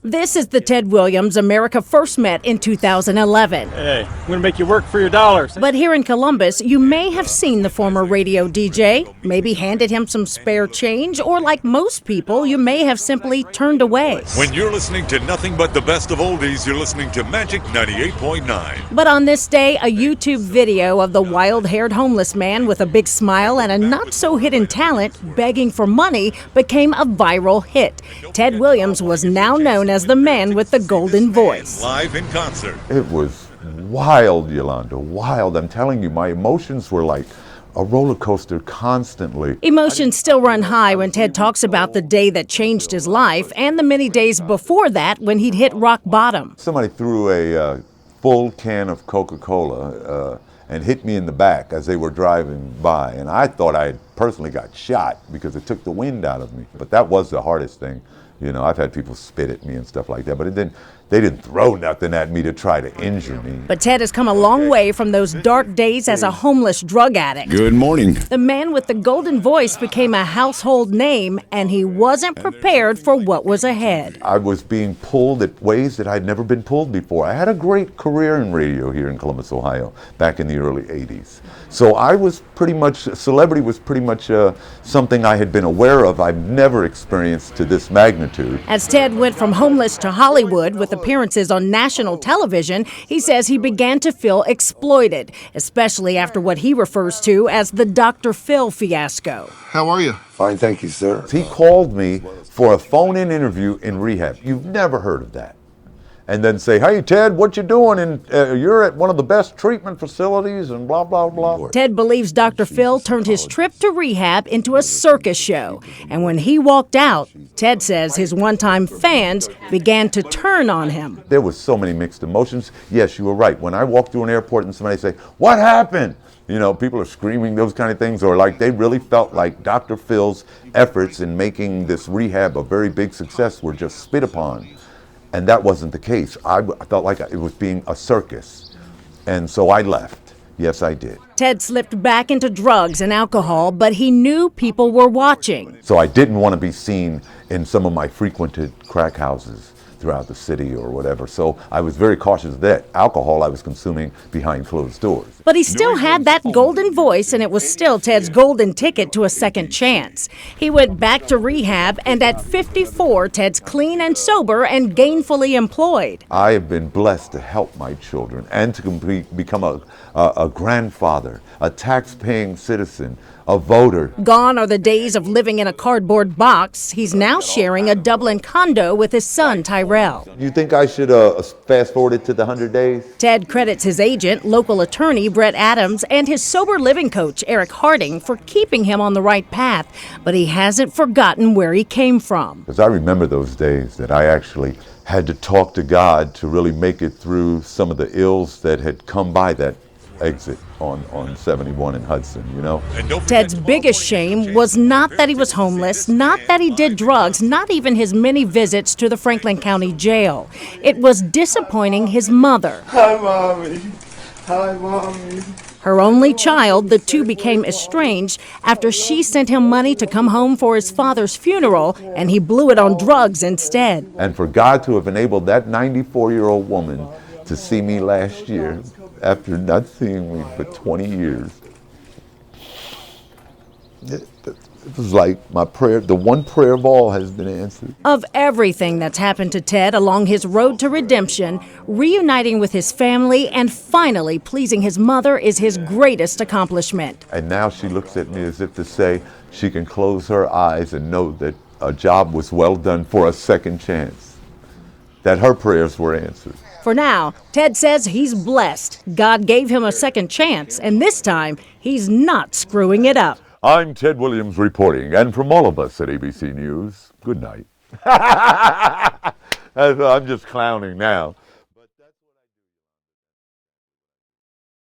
This is the Ted Williams America first met in 2011. Hey, I'm going to make you work for your dollars. But here in Columbus, you may have seen the former radio DJ, maybe handed him some spare change, or like most people, you may have simply turned away. When you're listening to nothing but the best of oldies, you're listening to Magic 98.9. But on this day, a YouTube video of the wild-haired homeless man with a big smile and a not-so-hidden talent begging for money became a viral hit. Ted Williams was now known as the man with the golden voice. Live in concert. It was wild, Yolanda, wild. I'm telling you, my emotions were like a roller coaster constantly. Emotions still run high when Ted talks about the day that changed his life and the many days before that when he'd hit rock bottom. Somebody threw a full can of Coca-Cola and hit me in the back as they were driving by. And I thought I personally got shot because it took the wind out of me. But that was the hardest thing. You know, I've had people spit at me and stuff like that, but they didn't throw nothing at me to try to injure me. But Ted has come a long way from those dark days as a homeless drug addict. Good morning. The man with the golden voice became a household name, and he wasn't prepared for what was ahead. I was being pulled at ways that I'd never been pulled before. I had a great career in radio here in Columbus, Ohio, back in the early 80s. So I was pretty much, celebrity was pretty much something I had been aware of. I've never experienced to this magnitude. As Ted went from homeless to Hollywood with appearances on national television, he says he began to feel exploited, especially after what he refers to as the Dr. Phil fiasco. How are you? Fine, thank you, sir. He called me for a phone-in interview in rehab. You've never heard of that. And then say, hey, Ted, what you doing? And you're at one of the best treatment facilities and blah, blah, blah. Ted believes Dr. Phil turned his trip to rehab into a circus show. And when he walked out, Ted says his one-time fans began to turn on him. There was so many mixed emotions. Yes, you were right. When I walk through an airport and somebody say, what happened? You know, people are screaming those kind of things, or like they really felt like Dr. Phil's efforts in making this rehab a very big success were just spit upon. And that wasn't the case. I felt like it was being a circus. And so I left. Yes, I did. Ted slipped back into drugs and alcohol, but he knew people were watching. So I didn't want to be seen in some of my frequented crack houses throughout the city or whatever. So I was very cautious of that. Alcohol I was consuming behind closed doors. But he still had that golden voice, and it was still Ted's golden ticket to a second chance. He went back to rehab, and at 54, Ted's clean and sober and gainfully employed. I have been blessed to help my children and to become a grandfather, a tax-paying citizen, a voter. Gone are the days of living in a cardboard box. He's now sharing a Dublin condo with his son, Tyrell. You think I should fast forward it to the 100 days? Ted credits his agent, local attorney Brett Adams, and his sober living coach, Eric Harding, for keeping him on the right path. But he hasn't forgotten where he came from. Because I remember those days that I actually had to talk to God to really make it through some of the ills that had come by that exit on 71 in Hudson, you know. Ted's biggest shame was not that he was homeless, not that he did drugs, not even his many visits to the Franklin County Jail. It was disappointing his mother. Hi, Mommy. Hi, Mommy. Her only child, the two became estranged after she sent him money to come home for his father's funeral, and he blew it on drugs instead. And for God to have enabled that 94-year-old woman to see me last year, after not seeing me for 20 years, it was like my prayer, the one prayer of all has been answered. Of everything that's happened to Ted along his road to redemption, reuniting with his family and finally pleasing his mother is his greatest accomplishment. And now she looks at me as if to say she can close her eyes and know that a job was well done for a second chance, that her prayers were answered. For now, Ted says he's blessed. God gave him a second chance, and this time, he's not screwing it up. I'm Ted Williams reporting, and from all of us at ABC News, good night. I'm just clowning now.